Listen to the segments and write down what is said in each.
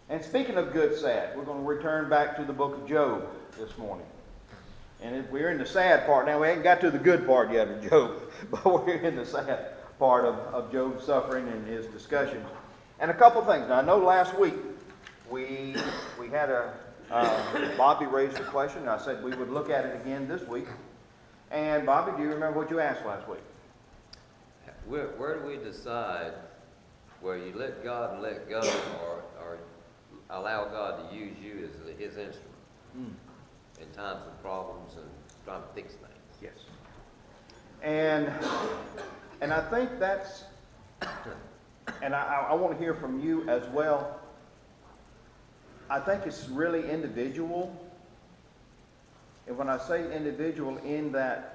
And speaking of good, sad, we're going to return back to the book of Job this morning. And we're in the sad part now. We haven't got to the good part yet of Job, but we're in the sad part of Job's suffering and his discussion. And a couple things. Now, I know last week we had Bobby raised a question, and I said we would look at it again this week. And Bobby, do you remember what you asked last week? Where do we decide where you let God and let go, or allow God to use you as His instrument in times of problems and trying to fix things? Yes. And I think that's, and I want to hear from you as well. I think it's really individual. And when I say individual, in that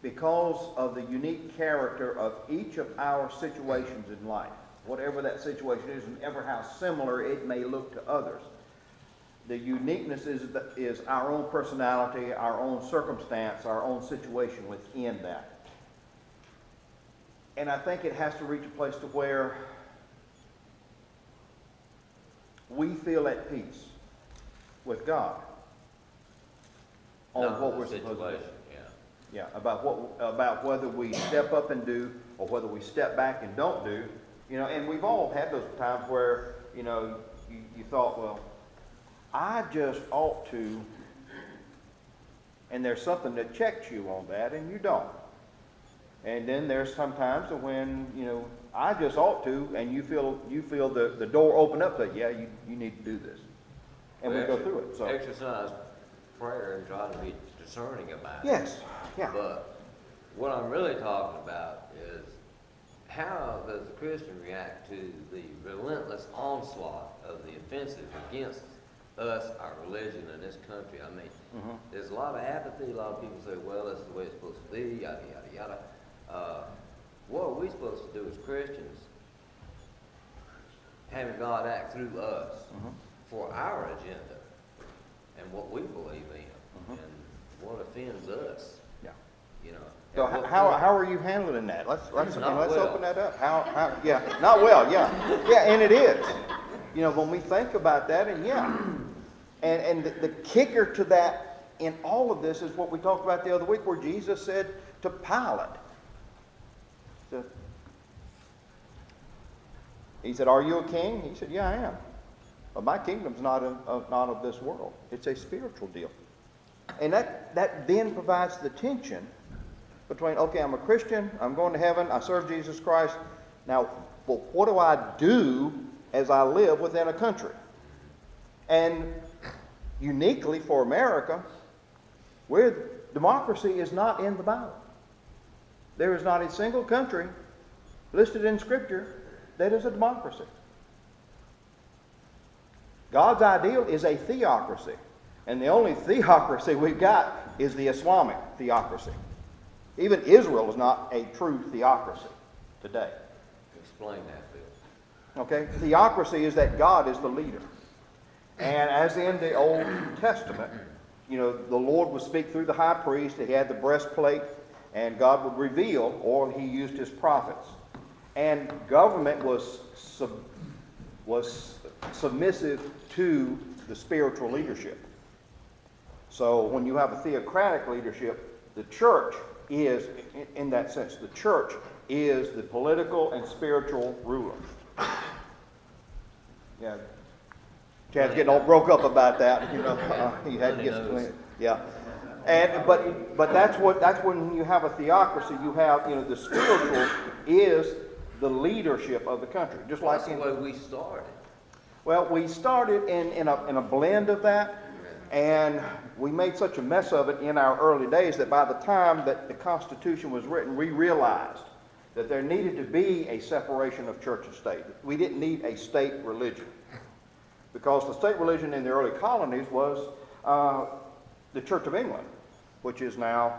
because of the unique character of each of our situations in life, whatever that situation is and ever how similar it may look to others, the uniqueness is our own personality, our own circumstance, our own situation within that. And I think it has to reach a place to where we feel at peace with God on what we're supposed to do. Yeah, about whether we step up and do or whether we step back and don't do. You know, and we've all had those times where, you know, you thought, well, I just ought to, and there's something that checks you on that and you don't. And then there's some times when, you know, I just ought to, and you feel the door open up that, yeah, you need to do this. And we go through it. So exercise prayer and try to be discerning about it. Yes, yeah. But what I'm really talking about is how does a Christian react to the relentless onslaught of the offensive against us, our religion, and this country? I mean, there's a lot of apathy. A lot of people say, well, that's the way it's supposed to be, yada, yada, yada. What are we supposed to do as Christians? Having God act through us for our agenda and what we believe in and what offends us. Yeah. You know. So how are you handling that? Let's open that up. How yeah, not well, yeah. Yeah, and it is. You know, when we think about that, and yeah. And the kicker to that in all of this is what we talked about the other week, where Jesus said to Pilate, he said, "Are you a king?" He said, "Yeah, I am. But my kingdom's not of this world. It's a spiritual deal." And that then provides the tension between, okay, I'm a Christian, I'm going to heaven, I serve Jesus Christ. Now, well, what do I do as I live within a country? And uniquely for America, where democracy is not in the Bible. There is not a single country listed in Scripture that is a democracy. God's ideal is a theocracy. And the only theocracy we've got is the Islamic theocracy. Even Israel is not a true theocracy today. Explain that, Bill. Okay? Theocracy is that God is the leader. And as in the Old Testament, you know, the Lord would speak through the high priest. He had the breastplate, and God would reveal, or he used his prophets. And government was submissive to the spiritual leadership. So when you have a theocratic leadership, the church is, in that sense, the church is the political and spiritual ruler. Yeah, Chad's getting all broke up about that. You know, he had to get some. Yeah, and but that's when you have a theocracy. You have, you know, the spiritual is the leadership of the country, just like that's the way we started. Well, we started in a blend of that. And we made such a mess of it in our early days that by the time that the Constitution was written, we realized that there needed to be a separation of church and state. We didn't need a state religion. Because the state religion in the early colonies was the Church of England, which is now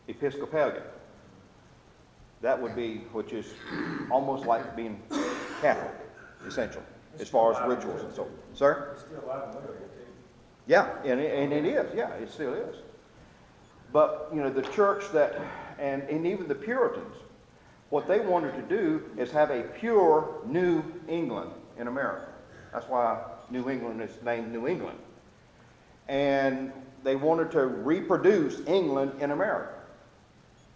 Episcopalian. That would be, which is almost like being Catholic, essentially, as far as rituals and so on. Sir? It's still alive and well, too. Yeah, and it is. Yeah, it still is. But, you know, the church that, and even the Puritans What they wanted to do is have a pure New England in America. That's why New England is named New England. And they wanted to reproduce England in America.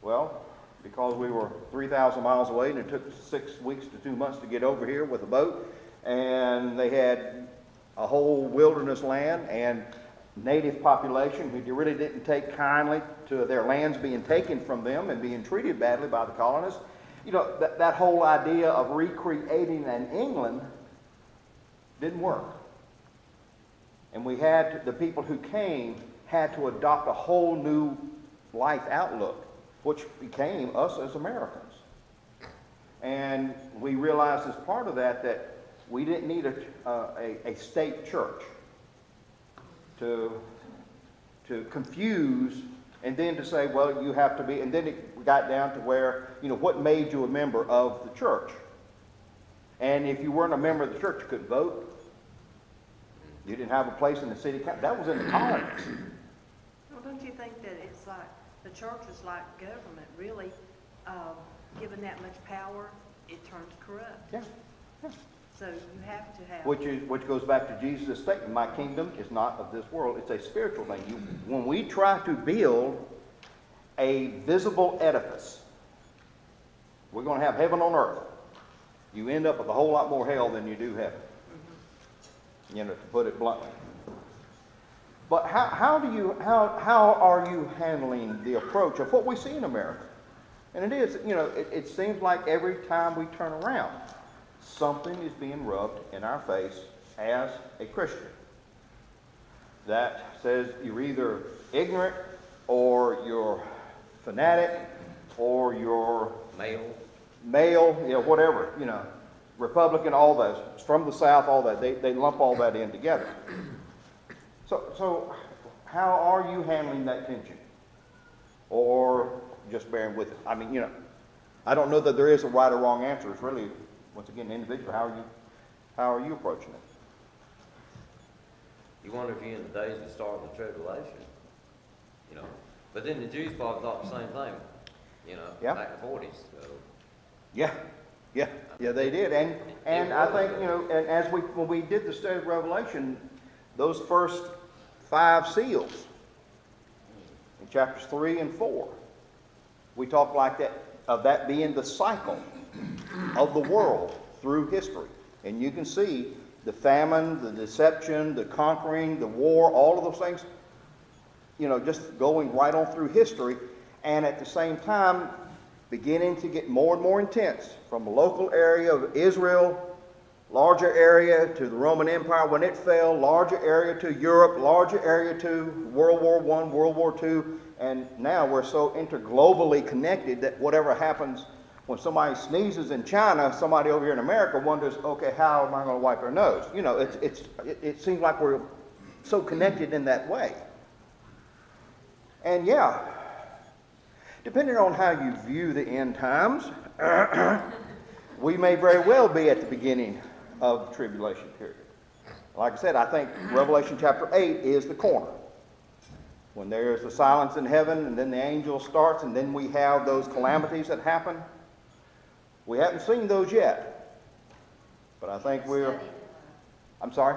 Well, because we were 3,000 miles away and it took 6 weeks to 2 months to get over here with a boat, and they had a whole wilderness land and native population who really didn't take kindly to their lands being taken from them and being treated badly by the colonists. You know, that whole idea of recreating an England didn't work. And we had, the people who came had to adopt a whole new life outlook, which became us as Americans. And we realized as part of that that we didn't need a state church to confuse and then to say, well, you have to be, and then it got down to where, you know, what made you a member of the church? And if you weren't a member of the church, you couldn't vote. You didn't have a place in the city council. That was in the colonies. Well, don't you think that it's like, the church is like government, really, given that much power, it turns corrupt. Yeah. Yeah. So you have to have. Which goes back to Jesus' statement, my kingdom is not of this world, it's a spiritual thing. When we try to build a visible edifice, we're going to have heaven on earth. You end up with a whole lot more hell than you do heaven. Mm-hmm. You know, to put it bluntly. But how are you handling the approach of what we see in America? And it is, you know, it seems like every time we turn around, something is being rubbed in our face as a Christian that says you're either ignorant or you're fanatic or you're male, you know, whatever, you know, Republican, all those, from the South, all that. They lump all that in together. So how are you handling that tension? Or just bearing with it? I mean, you know, I don't know that there is a right or wrong answer. It's really, once again, individual. How are you approaching it? You wonder if you're in the days of the start of the tribulation, you know. But then the Jews probably thought the same thing, you know, back in the 40s. So. Yeah, they did. And I think, you know, and as when we did the study of Revelation, those first 5 seals in chapters 3 and 4, we talked like that, of that being the cycle of the world through history. And you can see the famine, the deception, the conquering, the war, all of those things, you know, just going right on through history, and at the same time beginning to get more and more intense from the local area of Israel, larger area to the Roman Empire when it fell, larger area to Europe, larger area to World War I, World War II, and now we're so interglobally connected that whatever happens when somebody sneezes in China, somebody over here in America wonders, okay, how am I going to wipe their nose? You know, it seems like we're so connected in that way. And yeah, depending on how you view the end times, we may very well be at the beginning of the tribulation period. Like I said, I think Revelation chapter 8 is the corner. When there is the silence in heaven, and then the angel starts, and then we have those calamities that happen. We haven't seen those yet. But I think we're... I'm sorry?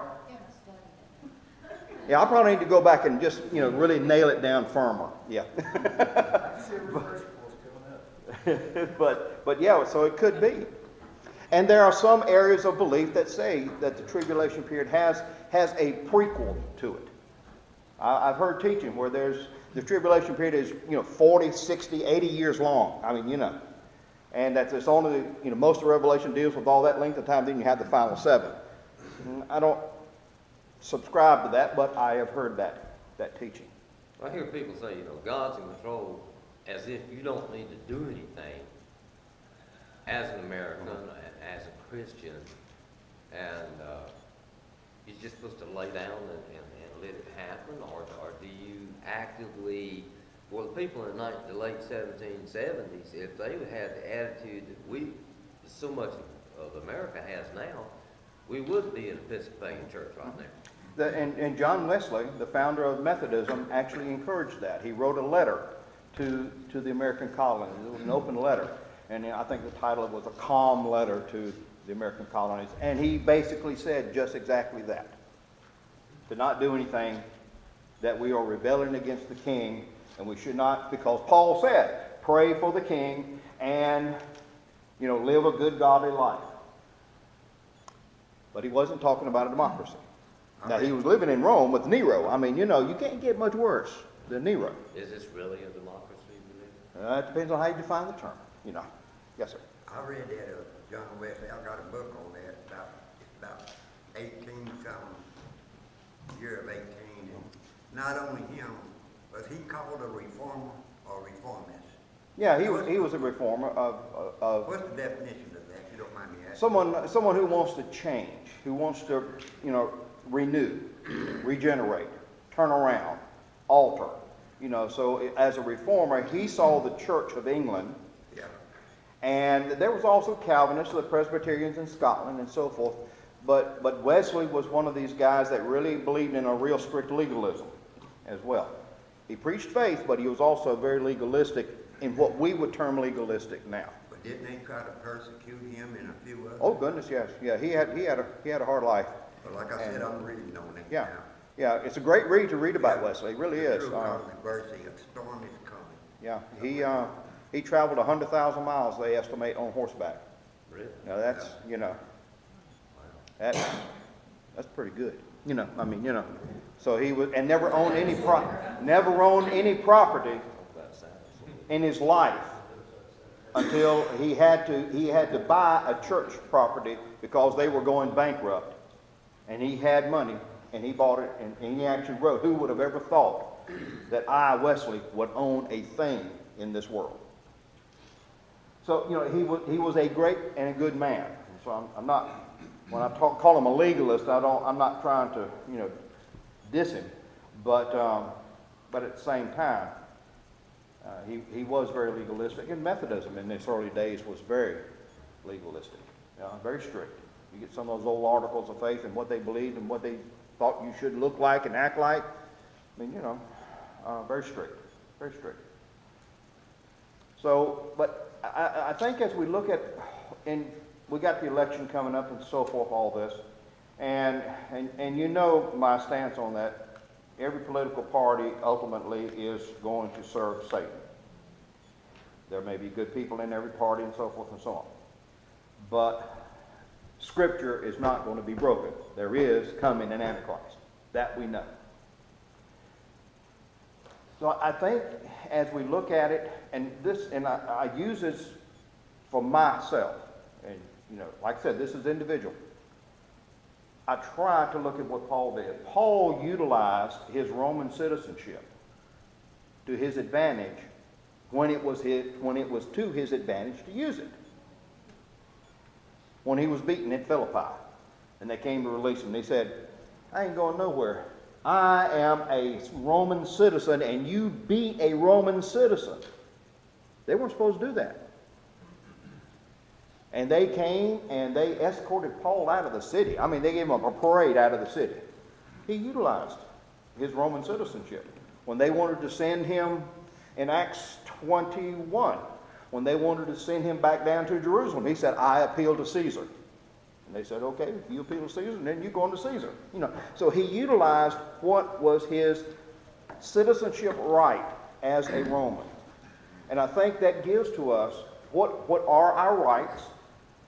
Yeah, I probably need to go back and just, you know, really nail it down firmer. Yeah. but yeah, so it could be. And there are some areas of belief that say that the tribulation period has a prequel to it. I've heard teaching where the tribulation period is, you know, 40, 60, 80 years long. I mean, you know. And that it's only, you know, most of Revelation deals with all that length of time, then you have the final 7. I don't subscribe to that, but I have heard that teaching. I hear people say, you know, God's in control, as if you don't need to do anything as an American, as a Christian, and you're just supposed to lay down and let it happen, or do you actively, well, the people in the late 1770s, if they had the attitude that so much of America has now, we would be an Episcopalian church right now. And John Wesley, the founder of Methodism, actually encouraged that. He wrote a letter to the American colonies. It was an open letter. And I think the title was A Calm Letter to the American Colonies. And he basically said just exactly that. To not do anything, that we are rebelling against the king, and we should not, because Paul said, pray for the king and, live a good, godly life. But he wasn't talking about a democracy. Now, he was living in Rome with Nero. I mean, you can't get much worse than Nero. Is this really a democracy, you believe? It depends on how you define the term, Yes, sir. I read that of John Wesley. I got a book on that about 18-something, year of 18. And not only him, was he called a reformer or reformist? Yeah, he was a reformer of What's the definition of that, if you don't mind me asking? someone who wants to change, who wants to, renew, regenerate, turn around, alter. So as a reformer, he saw the Church of England. Yeah. And there was also Calvinists, the Presbyterians in Scotland and so forth. But Wesley was one of these guys that really believed in a real strict legalism as well. He preached faith, but he was also very legalistic in what we would term legalistic now. But didn't they try to persecute him and a few others? Oh goodness, yes. Yeah, he had a hard life. But like I said, I'm reading on it Yeah. now. Yeah, it's a great read to read about Wesley. It really is. True controversy, a storm is coming. Yeah, he traveled 100,000 miles, they estimate, on horseback. Really? Now that's, that's pretty good. So he was, and never owned any property in his life until he had to buy a church property because they were going bankrupt. And he had money, and he bought it, and he actually wrote, who would have ever thought that I, Wesley, would own a thing in this world? So, he was a great and a good man. So I'm not, when I call him a legalist, I'm not trying to, diss him. But at the same time, he was very legalistic. And Methodism in its early days was very legalistic, very strict. You get some of those old articles of faith and what they believed and what they thought you should look like and act like. I mean, very strict, very strict. So, but I think as we look at, and we got the election coming up and so forth, all this, and my stance on that. Every political party ultimately is going to serve Satan. There may be good people in every party and so forth and so on. But Scripture is not going to be broken. There is coming an Antichrist. That we know. So I think as we look at it, and I use this for myself, and like I said, this is individual. I try to look at what Paul did. Paul utilized his Roman citizenship to his advantage when it was to his advantage to use it. When he was beaten at Philippi, and they came to release him, they said, I ain't going nowhere. I am a Roman citizen, and you beat a Roman citizen. They weren't supposed to do that. And they came and they escorted Paul out of the city. I mean, they gave him a parade out of the city. He utilized his Roman citizenship. When they wanted to send him in Acts 21, when they wanted to send him back down to Jerusalem, he said, I appeal to Caesar. And they said, okay, if you appeal to Caesar, then you're going to Caesar. So he utilized what was his citizenship right as a Roman. And I think that gives to us what are our rights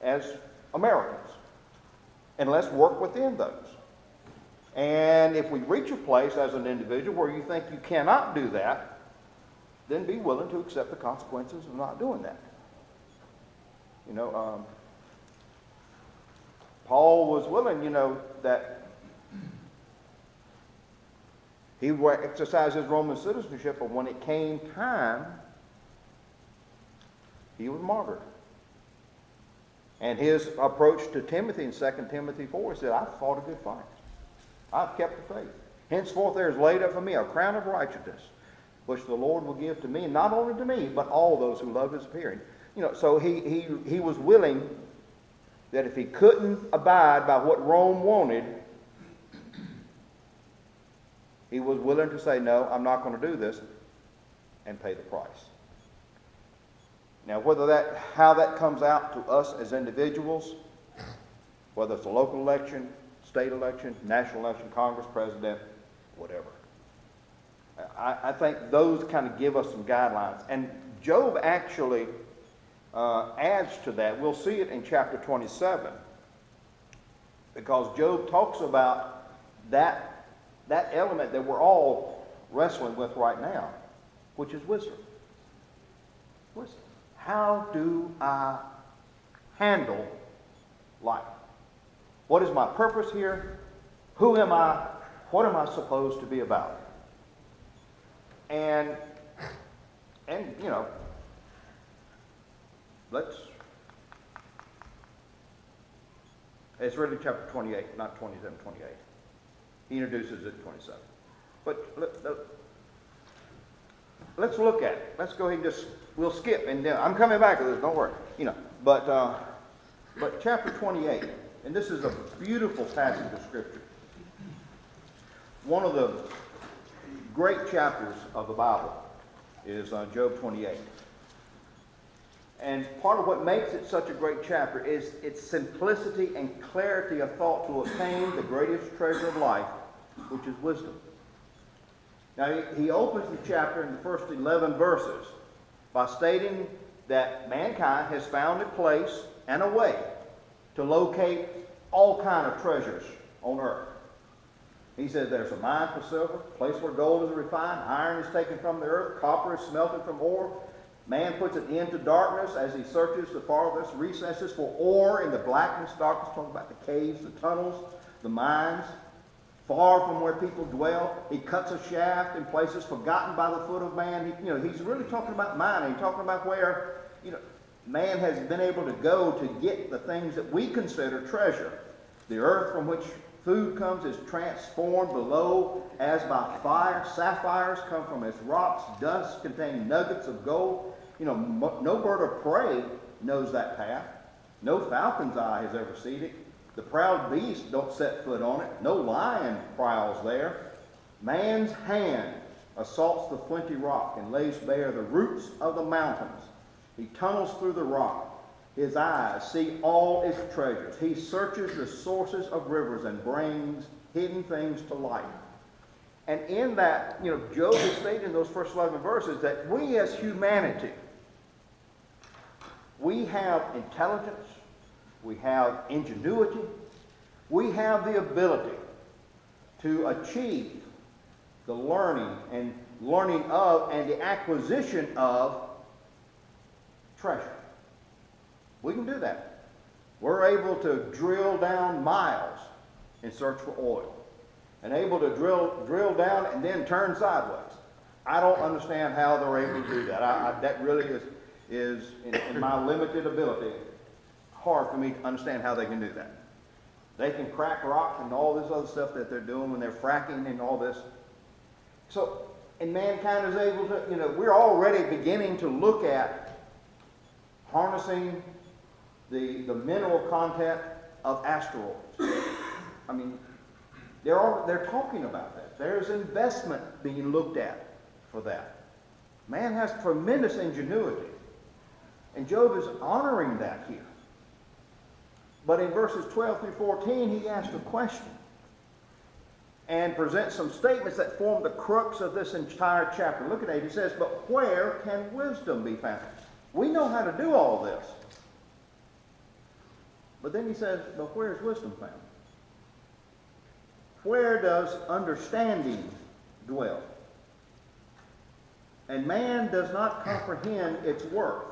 as Americans. And let's work within those. And if we reach a place as an individual where you think you cannot do that, then be willing to accept the consequences of not doing that. Paul was willing, that he would exercise his Roman citizenship, but when it came time, he was martyred. And his approach to Timothy in 2 Timothy 4, he said, I've fought a good fight. I've kept the faith. Henceforth there is laid up for me a crown of righteousness, which the Lord will give to me, and not only to me, but all those who love his appearing. So he was willing that if he couldn't abide by what Rome wanted, he was willing to say, no, I'm not going to do this, and pay the price. Now, how that comes out to us as individuals, whether it's a local election, state election, national election, Congress, president, whatever. I think those kind of give us some guidelines. And Job actually adds to that. We'll see it in chapter 27. Because Job talks about that element that we're all wrestling with right now, which is wisdom. Wisdom. How do I handle life? What is my purpose here? Who am I? What am I supposed to be about? And you know, it's really chapter 28, not 27, 28. He introduces it in 27. But let's look at it. Let's go ahead and we'll skip, and I'm coming back to this, don't worry. You know, but chapter 28, and this is a beautiful passage of Scripture. One of the great chapters of the Bible is Job 28. And part of what makes it such a great chapter is its simplicity and clarity of thought to obtain the greatest treasure of life, which is wisdom. Now, he opens the chapter in the first 11 verses by stating that mankind has found a place and a way to locate all kinds of treasures on earth. He says there's a mine for silver, a place where gold is refined, iron is taken from the earth, copper is smelted from ore. Man puts an end to darkness as he searches the farthest recesses for ore in the blackness, darkness, talking about the caves, the tunnels, the mines, far from where people dwell. He cuts a shaft in places forgotten by the foot of man. He's really talking about mining. He's talking about where, man has been able to go to get the things that we consider treasure. The earth from which food comes is transformed below as by fire. Sapphires come from its rocks. Dust containing nuggets of gold. No bird of prey knows that path. No falcon's eye has ever seen it. The proud beast don't set foot on it. No lion prowls there. Man's hand assaults the flinty rock and lays bare the roots of the mountains. He tunnels through the rock. His eyes see all its treasures. He searches the sources of rivers and brings hidden things to light. And in that, Job is stating in those first 11 verses that we as humanity, we have intelligence, we have ingenuity, we have the ability to achieve the learning of and the acquisition of treasure. We can do that. We're able to drill down miles in search for oil, and able to drill down and then turn sideways. I don't understand how they're able to do that. That really is in my limited ability, hard for me to understand how they can do that. They can crack rock and all this other stuff that they're doing when they're fracking and all this. So, and mankind is able to, we're already beginning to look at harnessing the mineral content of asteroids. I mean, they're talking about that. There's investment being looked at for that. Man has tremendous ingenuity. And Job is honoring that here. But in verses 12 through 14, he asks a question and presents some statements that form the crux of this entire chapter. Look at it. He says, but where can wisdom be found? We know how to do all this. But then he says, but where is wisdom found? Where does understanding dwell? And man does not comprehend its worth.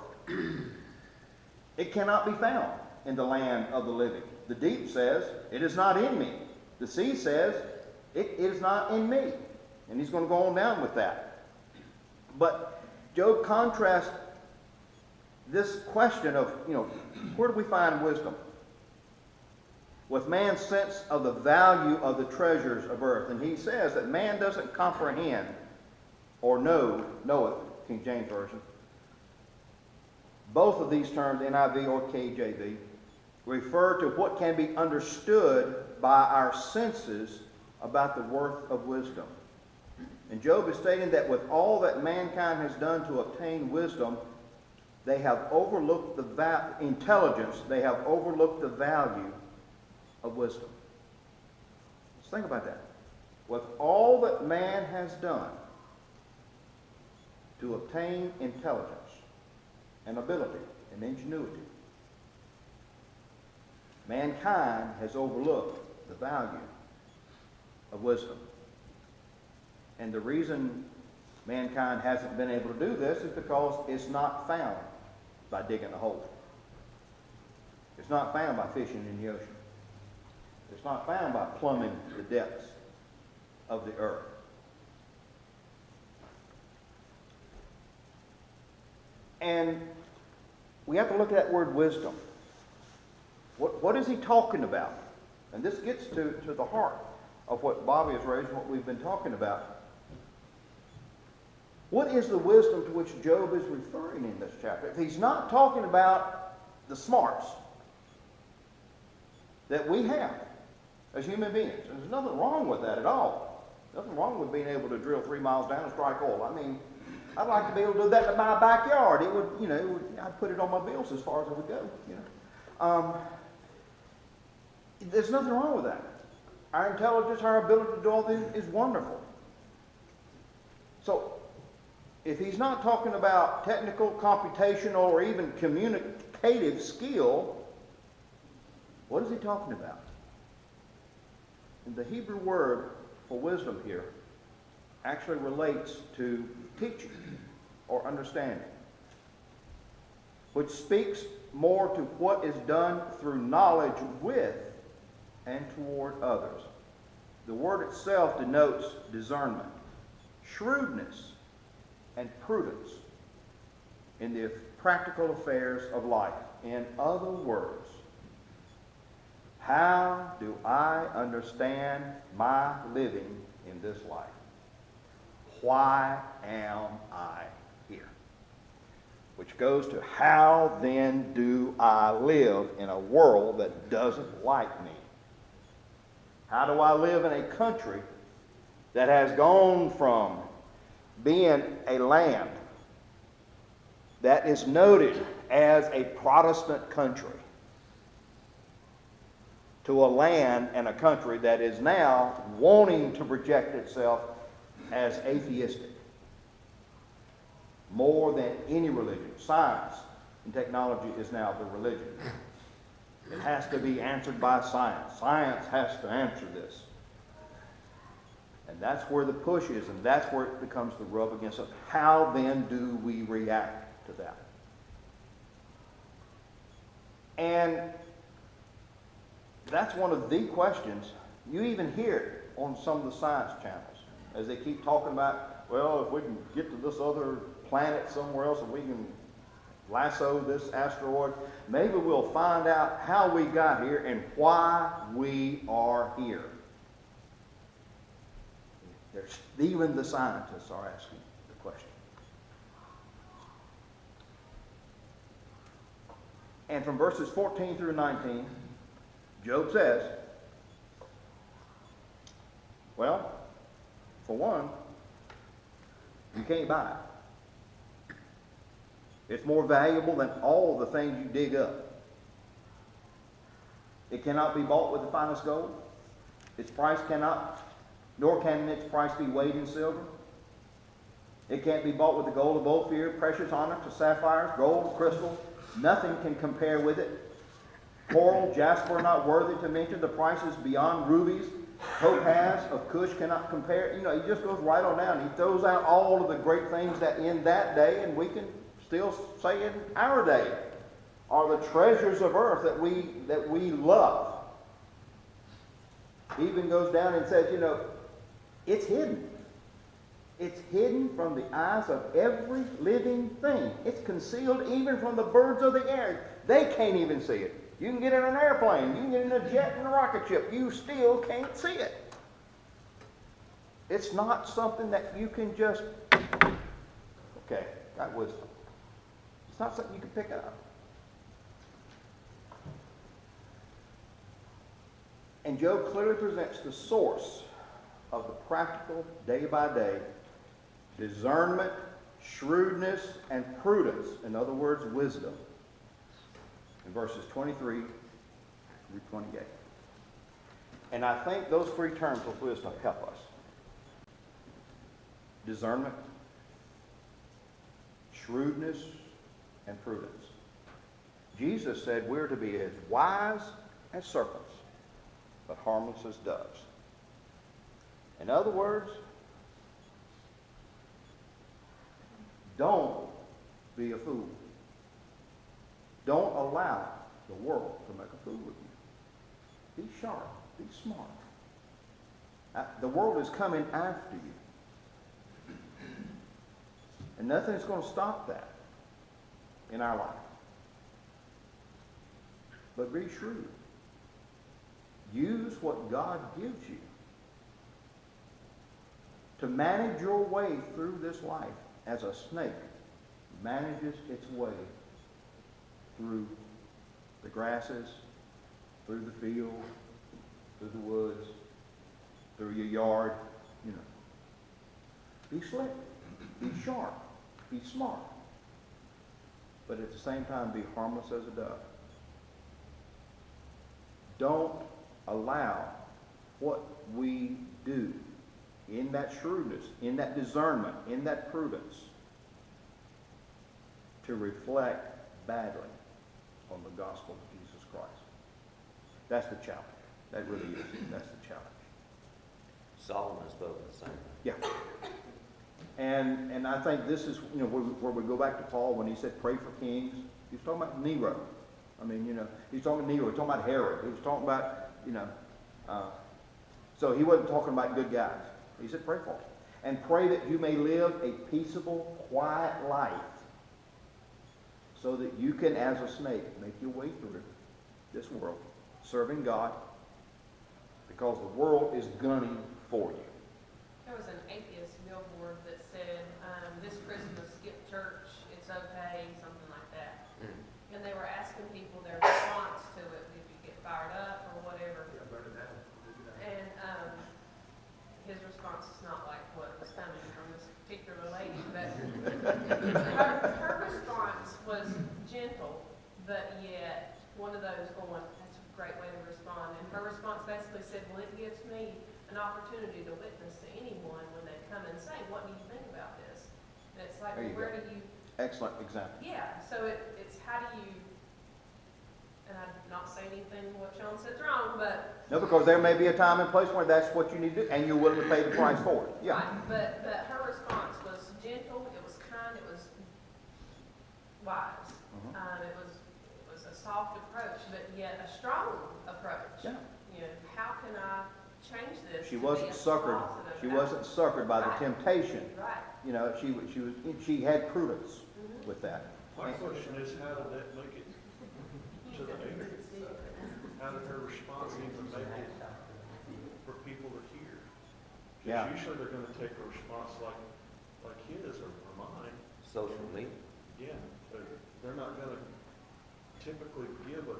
It cannot be found in the land of the living. The deep says, it is not in me. The sea says, it is not in me. And he's going to go on down with that. But Job contrasts this question of, where do we find wisdom? With man's sense of the value of the treasures of earth. And he says that man doesn't comprehend or know it, King James Version. Both of these terms, NIV or KJV, refer to what can be understood by our senses about the worth of wisdom. And Job is stating that with all that mankind has done to obtain wisdom, they have overlooked the intelligence, they have overlooked the value of wisdom. Let's think about that. With all that man has done to obtain intelligence and ability and ingenuity, mankind has overlooked the value of wisdom. And the reason mankind hasn't been able to do this is because it's not found by digging a hole. It's not found by fishing in the ocean. It's not found by plumbing the depths of the earth. And we have to look at that word wisdom. What is he talking about? And this gets to the heart of what Bobby has raised, what we've been talking about. What is the wisdom to which Job is referring in this chapter? If he's not talking about the smarts that we have as human beings, and there's nothing wrong with that at all. Nothing wrong with being able to drill 3 miles down and strike oil. I mean, I'd like to be able to do that in my backyard. It would, I'd put it on my bills as far as it would go, There's nothing wrong with that. Our intelligence, our ability to do all things is wonderful. So, if he's not talking about technical, computational, or even communicative skill, what is he talking about? And the Hebrew word for wisdom here actually relates to teaching or understanding, which speaks more to what is done through knowledge with and toward others. The word itself denotes discernment, shrewdness, and prudence in the practical affairs of life. In other words, how do I understand my living in this life? Why am I here? Which goes to how then do I live in a world that doesn't like me? How do I live in a country that has gone from being a land that is noted as a Protestant country to a land and a country that is now wanting to project itself as atheistic more than any religion? Science and technology is now the religion. It has to be answered by science. Science has to answer this. And that's where the push is, and that's where it becomes the rub against us. How then do we react to that? And that's one of the questions. You even hear it on some of the science channels as they keep talking about, well, if we can get to this other planet somewhere else and we can lasso this asteroid, maybe we'll find out how we got here and why we are here. Even the scientists are asking the question. And from verses 14 through 19, Job says, well, for one, you can't buy it. It's more valuable than all the things you dig up. It cannot be bought with the finest gold. Its price cannot, nor can its price be weighed in silver. It can't be bought with the gold of Ophir, precious onyx, sapphires, gold, crystal. Nothing can compare with it. Coral, jasper, not worthy to mention. The prices beyond rubies. Topaz of Cush cannot compare. You know, he just goes right on down. He throws out all of the great things that in that day, and we can still say in our day, are the treasures of earth that we love. He even goes down and says, you know, it's hidden. It's hidden from the eyes of every living thing. It's concealed even from the birds of the air. They can't even see it. You can get in an airplane. You can get in a jet and a rocket ship. You still can't see it. It's not something that you can just, okay, got wisdom. It's not something you can pick up. And Job clearly presents the source of the practical, day-by-day discernment, shrewdness and prudence, in other words, wisdom, in verses 23 through 28. And I think those three terms of wisdom help us. Discernment, shrewdness, and prudence. Jesus said we're to be as wise as serpents, but harmless as doves. In other words, don't be a fool. Don't allow the world to make a fool of you. Be sharp. Be smart. The world is coming after you. And nothing's going to stop that in our life. But be shrewd. Use what God gives you to manage your way through this life as a snake manages its way through the grasses, through the field, through the woods, through your yard, you know. Be slick, be sharp, be smart, but at the same time be harmless as a dove. Don't allow what we do in that shrewdness, in that discernment, in that prudence to reflect badly on the gospel of Jesus Christ. That's the challenge. That really is. That's the challenge. Solomon spoke the same. Yeah. And I think this is, you know, where we go back to Paul when he said pray for kings. He's talking about Nero. I mean, you know, he's talking about Nero. He's talking about Herod. He was talking about, you know, so he wasn't talking about good guys. He said pray for them. And pray that you may live a peaceable, quiet life so that you can, as a snake, make your way through this world, serving God, because the world is gunning for you. There was an atheist billboard that said, this Christmas, skip church, it's okay, something like that. And they were asking people their response to it. Did you get fired up or whatever? And his response is not like what was coming from this particular lady, but her response was gentle, but yet one of those going, that's a great way to respond. And her response basically said, well, it gives me an opportunity to witness to anyone when they come and say, what do you think about this? And it's like, well, where do you... Excellent example. Yeah, so it's how do you... And I'm not saying anything what Sean said's wrong, but... No, because there may be a time and place where that's what you need to do, and you're willing to pay the price for it. Yeah. Right, but her response was gentle, it was kind, it was wise. It was a soft approach, but yet a strong approach. Yeah. You know, how can I change this? She wasn't suckered. She wasn't suckered by the temptation. Right. You know, she had prudence with that. My question is, how did that make it to the air? How did her response even make it for people to hear? Yeah. Because usually they're going to take a response like his or mine. Social media. Yeah, but they're not going to typically give a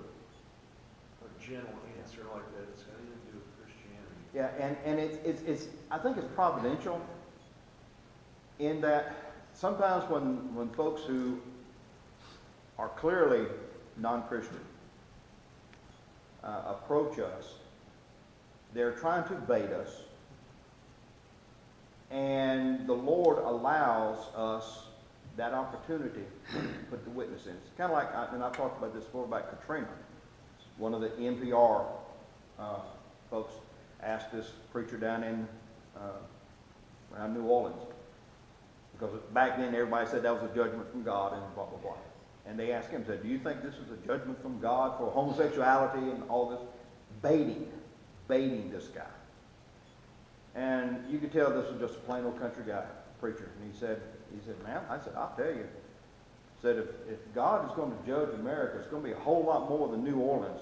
gentle answer like that. It's got anything to do with Christianity. Yeah, and it's I think it's providential in that sometimes when folks who are clearly non-Christian approach us, they're trying to bait us, and the Lord allows us that opportunity to put the witness in. It's kind of like, and I've talked about this before about Katrina. One of the NPR folks asked this preacher down in around New Orleans, because back then everybody said that was a judgment from God and blah, blah, blah. And they asked him, said, do you think this is a judgment from God for homosexuality and all this? Baiting this guy. And you could tell this was just a plain old country guy, preacher. And he said, ma'am, I said, I'll tell you. He said, if God is going to judge America, it's going to be a whole lot more than New Orleans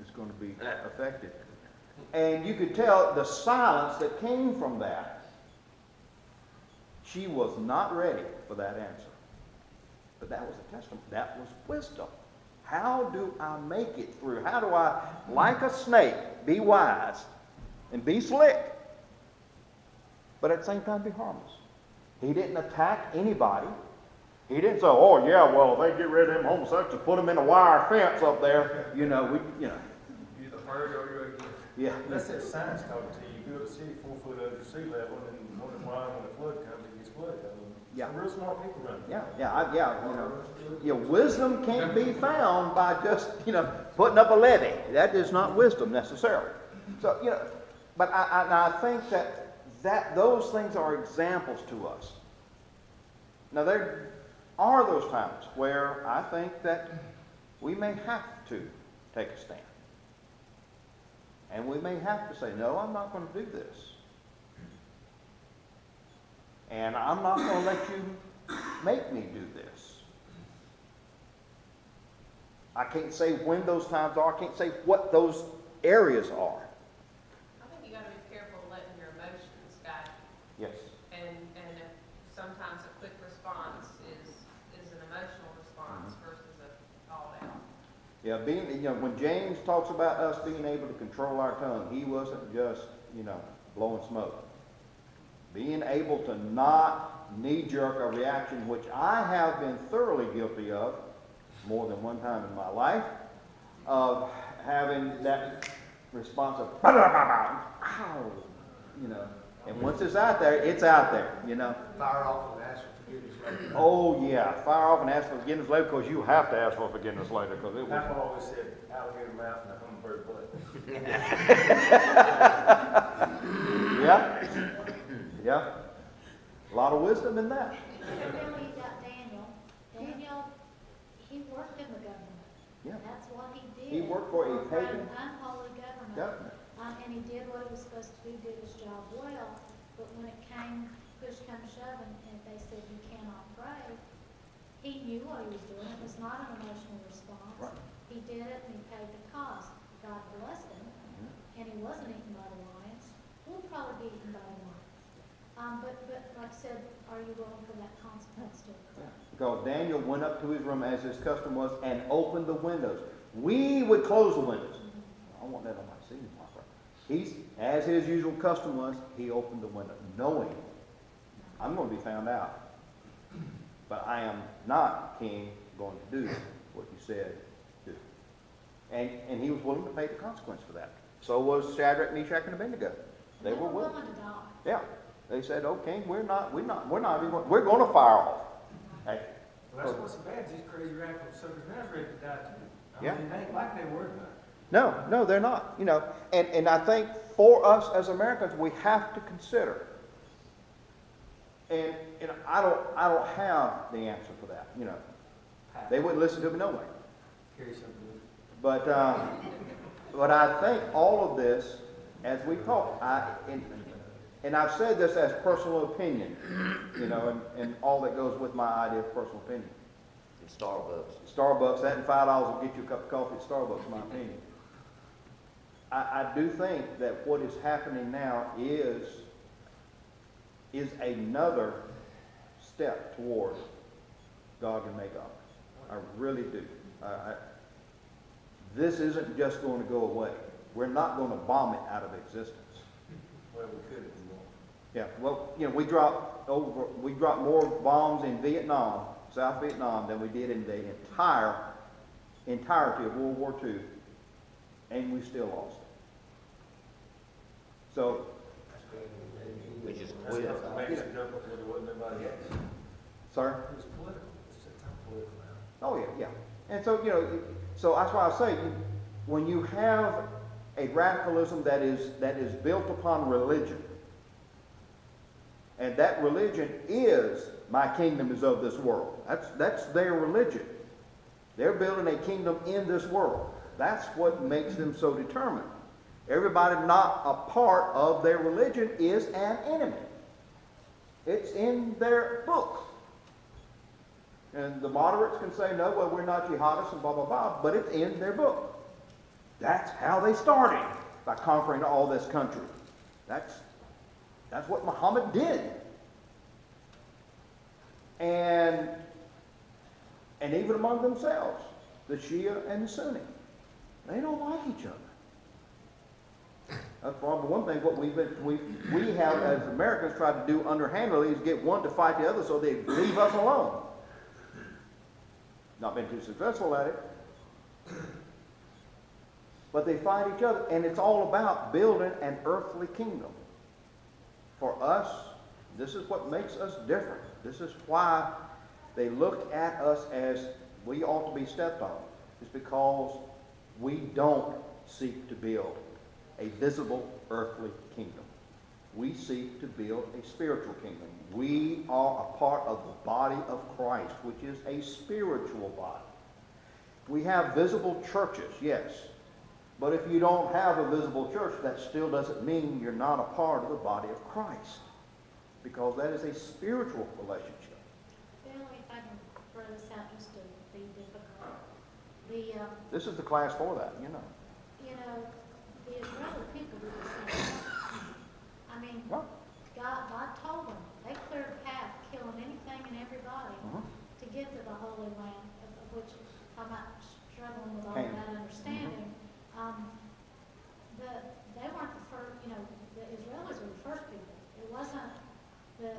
is going to be affected. And you could tell the silence that came from that. She was not ready for that answer. But that was a testament. That was wisdom. How do I make it through? How do I, like a snake, be wise and be slick, but at the same time be harmless? He didn't attack anybody. He didn't say, oh yeah, well, if they get rid of them homosexuals, put them in a wire fence up there. You know, You're the first or you're against. yeah. That's that science talking to you. You build a city 4 foot under sea level, and then wonder why when the flood comes, it gets flooded. Yeah. Some real smart people running. Wisdom can't be found by just, putting up a levee. That is not wisdom necessarily. So, but I think that those things are examples to us. Now, there are those times where I think that we may have to take a stand. And we may have to say, no, I'm not going to do this. And I'm not going to let you make me do this. I can't say when those times are. I can't say what those areas are. I think you gotta be careful letting your emotions guide you. Yes. And if sometimes a quick response is an emotional response versus a thought out. Yeah, when James talks about us being able to control our tongue, he wasn't just, blowing smoke. Being able to not knee-jerk a reaction, which I have been thoroughly guilty of more than one time in my life, of having that response of, ow, and once it's out there, Fire off and ask for forgiveness later. Oh yeah, fire off and ask for forgiveness later, because you have to ask for forgiveness later, because it was... Papa always said, alligator mouth and a hummingbird butt. Yeah. A lot of wisdom in that. Remember you got Daniel. Daniel, he worked in the government. Yeah. That's what he did. He worked for a For pagan an unholy government. government. And he did what he was supposed to do, did his job well. But when it push come shoving, and they said you cannot pray, he knew what he was doing. It was not an emotional response. Right. He did it and he paid the cost. God blessed him. And he wasn't eaten by the lions. We'll probably be eaten by the lions. But like I said, are you willing for that consequence to occur? Because Daniel went up to his room as his custom was and opened the windows. We would close the windows. I want that on my CD marker. As his usual custom was, he opened the window, knowing I'm going to be found out. But I am not, king, going to do what you said do. And he was willing to pay the consequence for that. So was Shadrach, Meshach, and Abednego. They were willing. To die. Yeah. They said, okay, we're going to fire off. Hey. Well, that's what's so bad. These crazy radical suckers now is ready to die too. Yeah. I mean, they ain't like they were about. No, they're not. And I think for us as Americans, we have to consider. And I don't have the answer for that. They wouldn't listen to me no way. Carry something with it. But I think all of this, as we talk, and I've said this as personal opinion, and all that goes with my idea of personal opinion. Starbucks, that and $5 will get you a cup of coffee at Starbucks, in my opinion. I do think that what is happening now is another step toward Gog and Magog. I really do. This isn't just going to go away. We're not going to bomb it out of existence. Well, we could if we want. Yeah, well, we dropped more bombs in Vietnam, South Vietnam, than we did in the entirety of World War II, and we still lost. So, We just That's quit. something that makes it jump up with it wasn't nobody else. sir? It was political. It's a time political now. Oh yeah. And so, so that's why I say, when you have a radicalism that is built upon religion, and that religion is, my kingdom is of this world. That's their religion. They're building a kingdom in this world. That's what makes them so determined. Everybody not a part of their religion is an enemy. It's in their book. And the moderates can say, no, well, we're not jihadists and blah, blah, blah, but it's in their book. That's how they started, by conquering all this country. That's what Muhammad did. And even among themselves, the Shia and the Sunni, they don't like each other. That's probably one thing what we have as Americans tried to do underhandedly is get one to fight the other so they leave us alone. Not been too successful at it. But they fight each other, and it's all about building an earthly kingdom. For us, this is what makes us different. This is why they look at us as we ought to be stepped on. It's because we don't seek to build a visible earthly kingdom. We seek to build a spiritual kingdom. We are a part of the body of Christ, which is a spiritual body. We have visible churches, yes. But if you don't have a visible church, that still doesn't mean you're not a part of the body of Christ. Because that is a spiritual relationship. Billy, if I can throw this out just to be difficult. This is the class for that, you know. The Israeli people did the same thing. I mean, What? God told them, they cleared a path, killing anything and everybody to get to the Holy Land, of which I'm not struggling with all of that understanding. They weren't the first, the Israelis were the first people. It wasn't the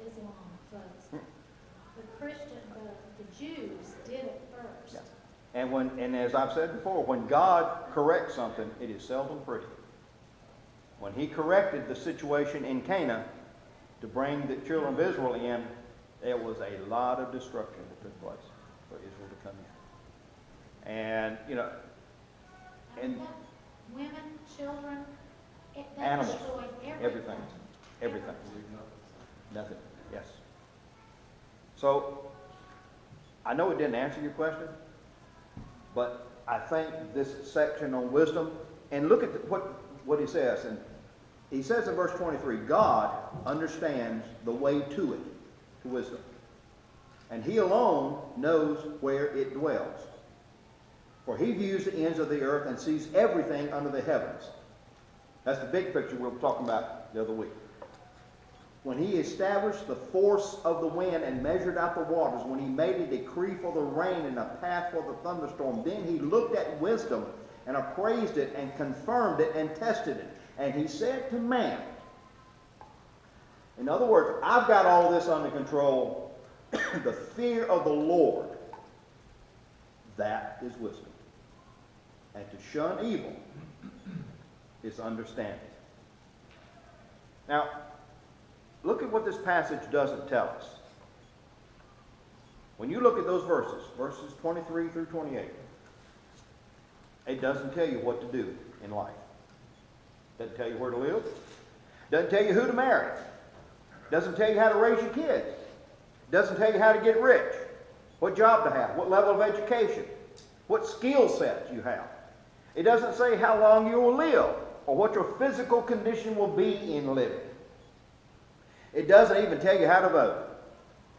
Islam folks. The Jews did it first. Yeah. And as I've said before, when God corrects something, it is seldom pretty. When he corrected the situation in Canaan to bring the children of Israel in, there was a lot of destruction that took place for Israel to come in. And, and women, children, that animals, destroyed everything. Everything. Nothing. Yes. So, I know it didn't answer your question, but I think this section on wisdom, and look at what he says. And he says in verse 23, God understands the way to it, to wisdom. And he alone knows where it dwells. For he views the ends of the earth and sees everything under the heavens. That's the big picture we were talking about the other week. When he established the force of the wind and measured out the waters, when he made a decree for the rain and a path for the thunderstorm, then he looked at wisdom and appraised it and confirmed it and tested it. And he said to man, in other words, I've got all this under control. The fear of the Lord, that is wisdom. And to shun evil is understanding. Now, look at what this passage doesn't tell us. When you look at those verses 23 through 28, it doesn't tell you what to do in life. Doesn't tell you where to live. Doesn't tell you who to marry. Doesn't tell you how to raise your kids. Doesn't tell you how to get rich. What job to have. What level of education. What skill sets you have. It doesn't say how long you will live or what your physical condition will be in living. It doesn't even tell you how to vote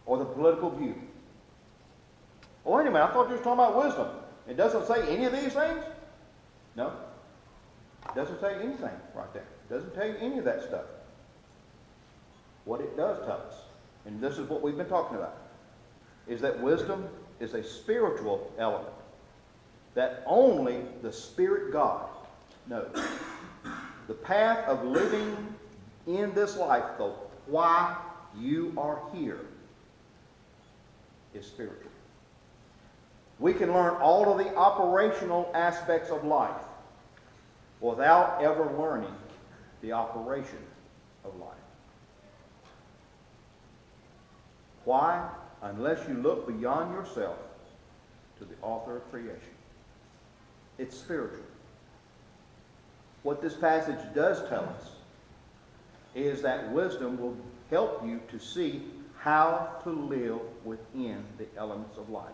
or the political view. Oh, wait a minute, I thought you were talking about wisdom. It doesn't say any of these things? No. It doesn't say anything right there. It doesn't tell you any of that stuff. What it does tell us, and this is what we've been talking about, is that wisdom is a spiritual element that only the Spirit God knows. The path of living in this life, though, why you are here, is spiritual. We can learn all of the operational aspects of life without ever learning the operation of life. Why? Unless you look beyond yourself to the author of creation. It's spiritual. What this passage does tell us is that wisdom will help you to see how to live within the elements of life.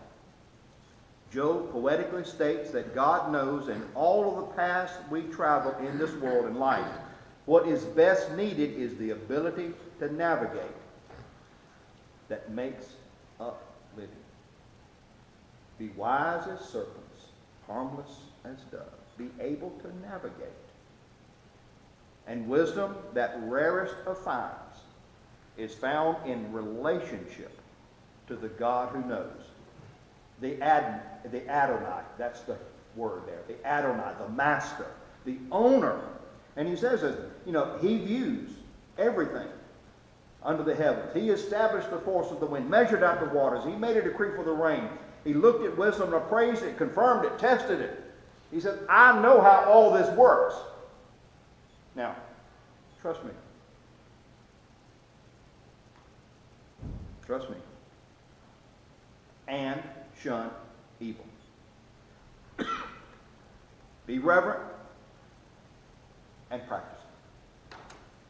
Job poetically states that God knows in all of the paths we travel in this world and life, what is best needed is the ability to navigate that makes up living. Be wise as serpents, harmless as doves. Be able to navigate. And wisdom, that rarest of finds, is found in relationship to the God who knows. The Adonai, that's the word there. The Adonai, the Master, the owner. And he says this, he views everything under the heavens. He established the force of the wind, measured out the waters. He made a decree for the rain. He looked at wisdom and appraised it, confirmed it, tested it. He said, I know how all this works. Now, trust me. Trust me. And shun evil. Be reverent and practice it.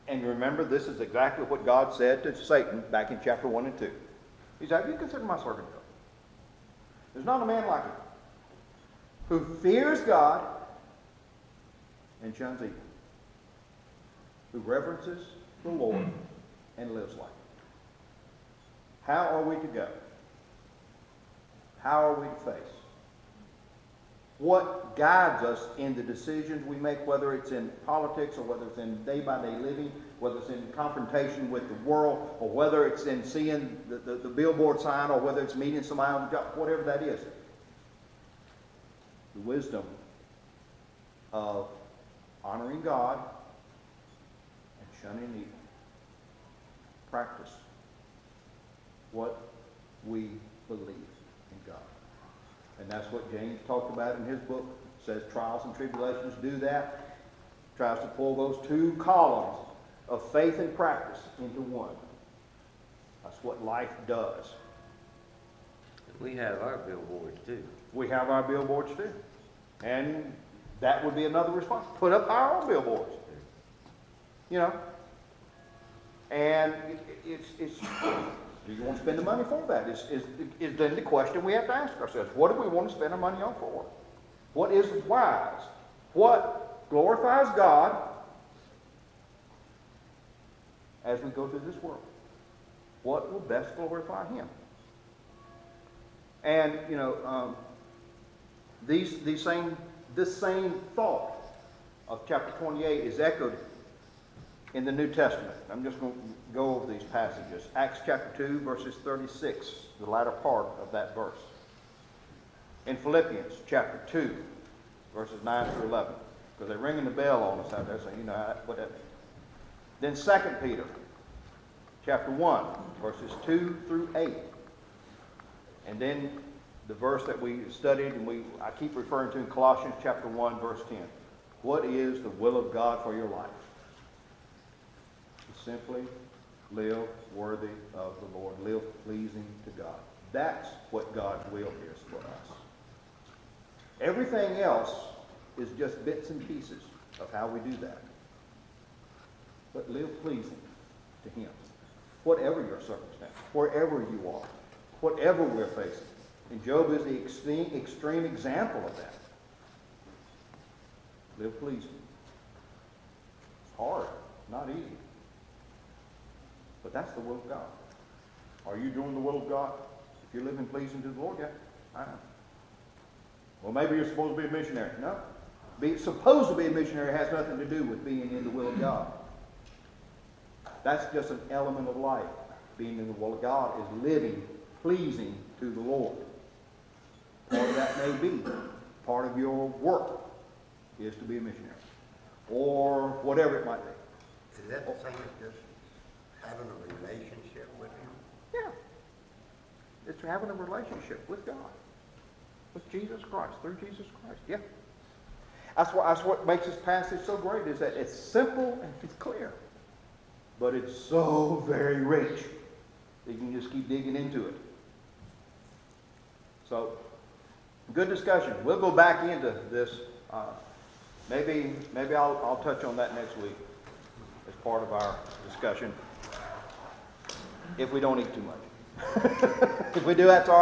And remember, this is exactly what God said to Satan back in chapter 1 and 2. He said, have you considered my servant Job? There's not a man like him who fears God and shuns evil, who reverences the Lord and lives like it. How are we to go? How are we to face? What guides us in the decisions we make, whether it's in politics or whether it's in day-by-day living, whether it's in confrontation with the world, or whether it's in seeing the billboard sign, or whether it's meeting somebody on the job, whatever that is. The wisdom of honoring God and shunning evil. Practice what we believe in God. And that's what James talked about in his book. It says trials and tribulations do that. Tries to pull those two columns of faith and practice into one. That's what life does. We have our billboards too. We have our billboards too. And that would be another response. Put up our own billboards. And it's do you want to spend the money for that? Is then the question we have to ask ourselves. What do we want to spend our money on for? What is wise? What glorifies God as we go through this world? What will best glorify Him? And, this same thought of chapter 28 is echoed in the New Testament. I'm just going to go over these passages. Acts chapter 2, verses 36, the latter part of that verse. In Philippians chapter 2, verses 9 through 11. Because they're ringing the bell on us out there, so you know what that means. Then 2 Peter chapter 1, verses 2 through 8. And then the verse that we studied and I keep referring to in Colossians chapter 1, verse 10. What is the will of God for your life? Simply live worthy of the Lord. Live pleasing to God. That's what God's will is for us. Everything else is just bits and pieces of how we do that. But live pleasing to Him. Whatever your circumstance, wherever you are, whatever we're facing. And Job is the extreme example of that. Live pleasing. It's hard, not easy. But that's the will of God. Are you doing the will of God? If you're living pleasing to the Lord, yeah, I am. Well, maybe you're supposed to be a missionary. No. Supposed to be a missionary has nothing to do with being in the will of God. That's just an element of life. Being in the will of God is living pleasing to the Lord. Part of that may be part of your work is to be a missionary. Or whatever it might be. Is that the same as just having a relationship with Him? Yeah. It's having a relationship with God. With Jesus Christ. Through Jesus Christ. Yeah. That's what makes this passage so great, is that it's simple and it's clear. But it's so very rich that you can just keep digging into it. So, good discussion. We'll go back into this. Maybe I'll touch on that next week as part of our discussion. If we don't eat too much. If we do, that's all right.